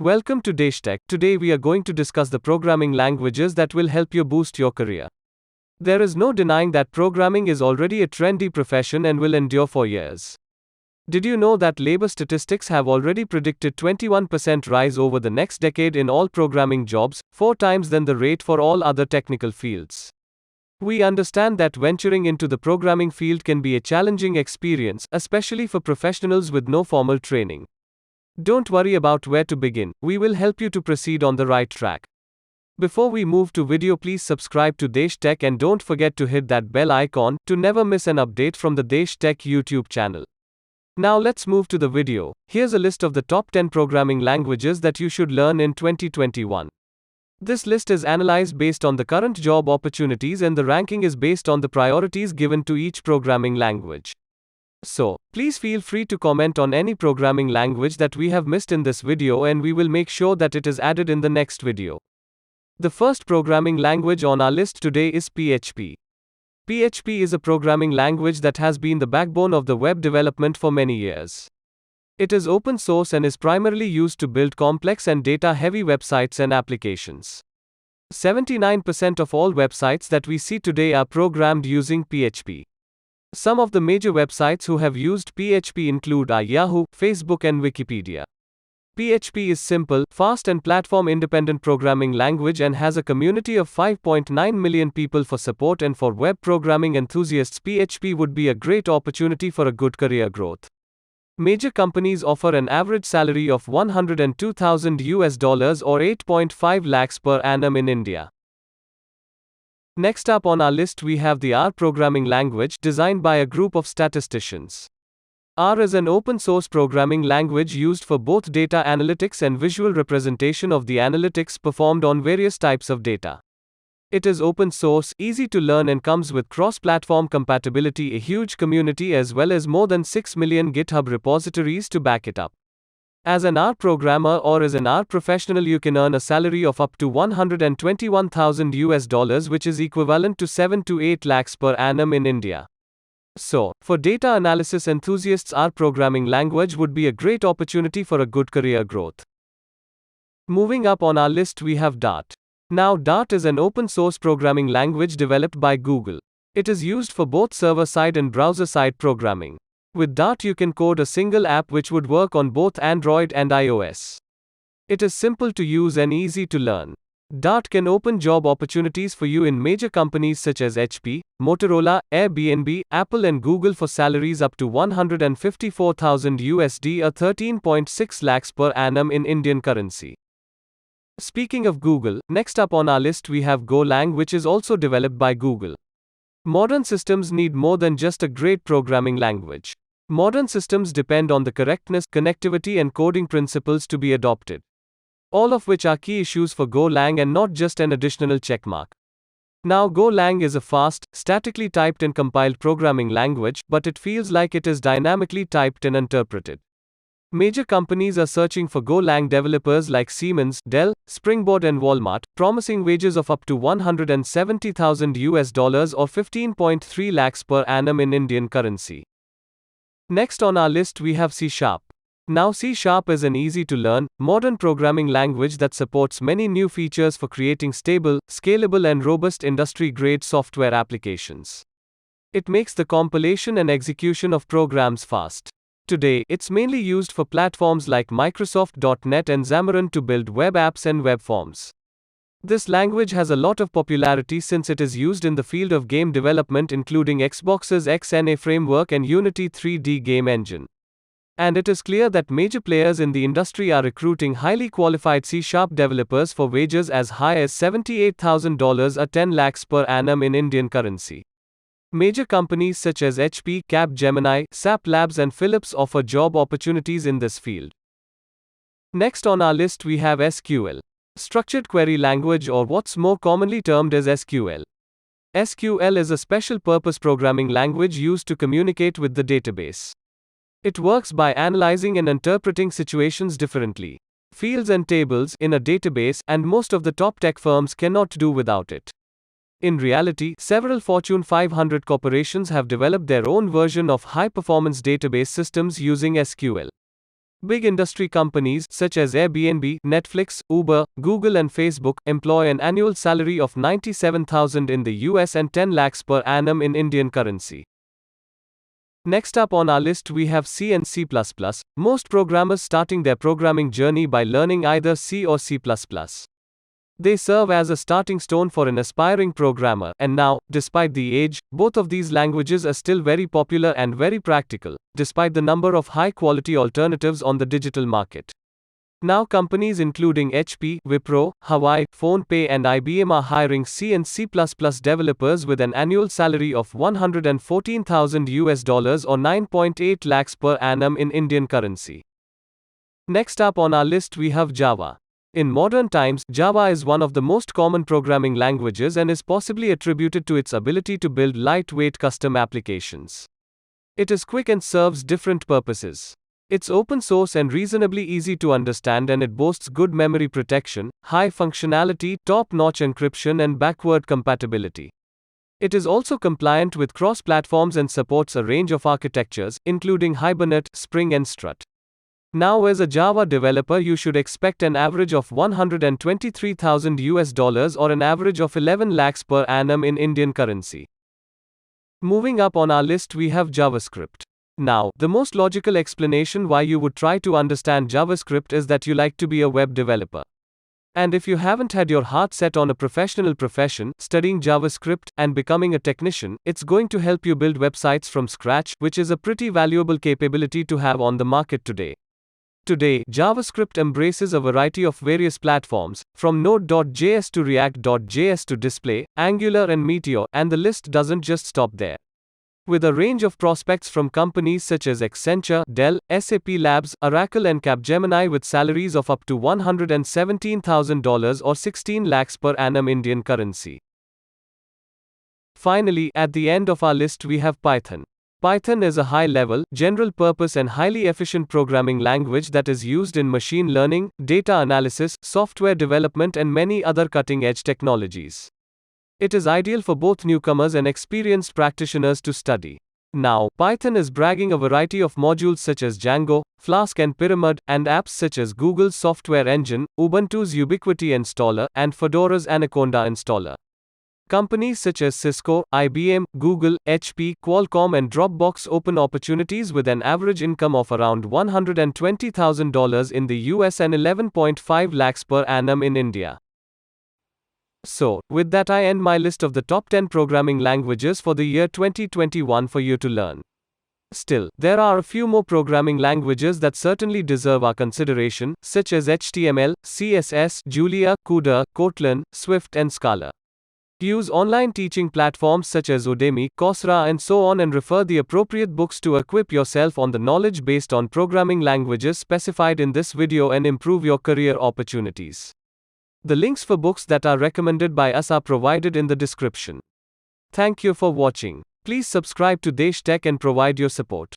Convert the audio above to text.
Welcome to DeshTech. Today we are going to discuss the programming languages that will help you boost your career. There is no denying that programming is already a trendy profession and will endure for years. Did you know that labor statistics have already predicted 21% rise over the next decade in all programming jobs, 4 times than the rate for all other technical fields? We understand that venturing into the programming field can be a challenging experience, especially for professionals with no formal training. Don't worry about where to begin, we will help you to proceed on the right track. Before we move to video, please subscribe to DeshTech and don't forget to hit that bell icon to never miss an update from the DeshTech YouTube channel. Now let's move to the video. Here's a list of the top 10 programming languages that you should learn in 2021. This list is analyzed based on the current job opportunities and the ranking is based on the priorities given to each programming language. So, please feel free to comment on any programming language that we have missed in this video and we will make sure that it is added in the next video. The first programming language on our list today is PHP. PHP is a programming language that has been the backbone of the web development for many years. It is open source and is primarily used to build complex and data-heavy websites and applications. 79% of all websites that we see today are programmed using PHP. Some of the major websites who have used PHP include Yahoo, Facebook and Wikipedia. PHP is simple, fast and platform-independent programming language and has a community of 5.9 million people for support, and for web programming enthusiasts PHP would be a great opportunity for a good career growth. Major companies offer an average salary of $102,000 or 8.5 lakhs per annum in India. Next up on our list we have the R programming language, designed by a group of statisticians. R is an open-source programming language used for both data analytics and visual representation of the analytics performed on various types of data. It is open source, easy to learn and comes with cross-platform compatibility, a huge community as well as more than 6 million GitHub repositories to back it up. As an R programmer or as an R professional you can earn a salary of up to $121,000, which is equivalent to 7 to 8 lakhs per annum in India. So, for data analysis enthusiasts, R programming language would be a great opportunity for a good career growth. Moving up on our list we have Dart. Now Dart is an open-source programming language developed by Google. It is used for both server-side and browser-side programming. With Dart you can code a single app which would work on both Android and iOS. It is simple to use and easy to learn. Dart can open job opportunities for you in major companies such as HP, Motorola, Airbnb, Apple and Google for salaries up to $154,000 or 13.6 lakhs per annum in Indian currency. Speaking of Google, next up on our list we have Golang, which is also developed by Google. Modern systems need more than just a great programming language. Modern systems depend on the correctness, connectivity and coding principles to be adopted. All of which are key issues for Golang and not just an additional checkmark. Now Golang is a fast, statically typed and compiled programming language, but it feels like it is dynamically typed and interpreted. Major companies are searching for Golang developers like Siemens, Dell, Springboard and Walmart, promising wages of up to $170,000 or 15.3 lakhs per annum in Indian currency. Next on our list we have C#. Now C# is an easy-to-learn, modern programming language that supports many new features for creating stable, scalable and robust industry-grade software applications. It makes the compilation and execution of programs fast. Today, it's mainly used for platforms like Microsoft.NET and Xamarin to build web apps and web forms. This language has a lot of popularity since it is used in the field of game development, including Xbox's XNA framework and Unity 3D game engine. And it is clear that major players in the industry are recruiting highly qualified C# developers for wages as high as $78,000 or 10 lakhs per annum in Indian currency. Major companies such as HP, Capgemini, SAP Labs and Philips offer job opportunities in this field. Next on our list we have SQL. Structured Query Language, or what's more commonly termed as SQL. SQL is a special-purpose programming language used to communicate with the database. It works by analyzing and interpreting situations differently. Fields and tables in a database, and most of the top tech firms cannot do without it. In reality, several Fortune 500 corporations have developed their own version of high-performance database systems using SQL. Big industry companies such as Airbnb, Netflix, Uber, Google and Facebook employ an annual salary of 97,000 in the US and 10 lakhs per annum in Indian currency. Next up on our list we have C and C++. Most programmers starting their programming journey by learning either C or C++. They serve as a starting stone for an aspiring programmer, and now, despite the age, both of these languages are still very popular and very practical, despite the number of high-quality alternatives on the digital market. Now companies including HP, Wipro, Hawaii, PhonePe and IBM are hiring C and C++ developers with an annual salary of 114,000 US dollars or 9.8 lakhs per annum in Indian currency. Next up on our list we have Java. In modern times, Java is one of the most common programming languages and is possibly attributed to its ability to build lightweight custom applications. It is quick and serves different purposes. It's open source and reasonably easy to understand, and it boasts good memory protection, high functionality, top-notch encryption and backward compatibility. It is also compliant with cross-platforms and supports a range of architectures, including Hibernate, Spring and Strut. Now as a Java developer you should expect an average of 123,000 US dollars or an average of 11 lakhs per annum in Indian currency. Moving up on our list we have JavaScript. Now, the most logical explanation why you would try to understand JavaScript is that you like to be a web developer. And if you haven't had your heart set on a professional profession, studying JavaScript, and becoming a technician, it's going to help you build websites from scratch, which is a pretty valuable capability to have on the market today. Today, JavaScript embraces a variety of various platforms, from Node.js to React.js to Display, Angular and Meteor, and the list doesn't just stop there. With a range of prospects from companies such as Accenture, Dell, SAP Labs, Oracle and Capgemini with salaries of up to $117,000 or 16 lakhs per annum Indian currency. Finally, at the end of our list we have Python. Python is a high-level, general-purpose and highly efficient programming language that is used in machine learning, data analysis, software development and many other cutting-edge technologies. It is ideal for both newcomers and experienced practitioners to study. Now, Python is bragging a variety of modules such as Django, Flask and Pyramid, and apps such as Google's Software Engine, Ubuntu's Ubiquity Installer, and Fedora's Anaconda Installer. Companies such as Cisco, IBM, Google, HP, Qualcomm and Dropbox open opportunities with an average income of around $120,000 in the US and 11.5 lakhs per annum in India. So, with that I end my list of the top 10 programming languages for the year 2021 for you to learn. Still, there are a few more programming languages that certainly deserve our consideration, such as HTML, CSS, Julia, CUDA, Kotlin, Swift and Scala. Use online teaching platforms such as Udemy, Coursera and so on, and refer the appropriate books to equip yourself on the knowledge based on programming languages specified in this video and improve your career opportunities. The links for books that are recommended by us are provided in the description. Thank you for watching. Please subscribe to Desh Tech and provide your support.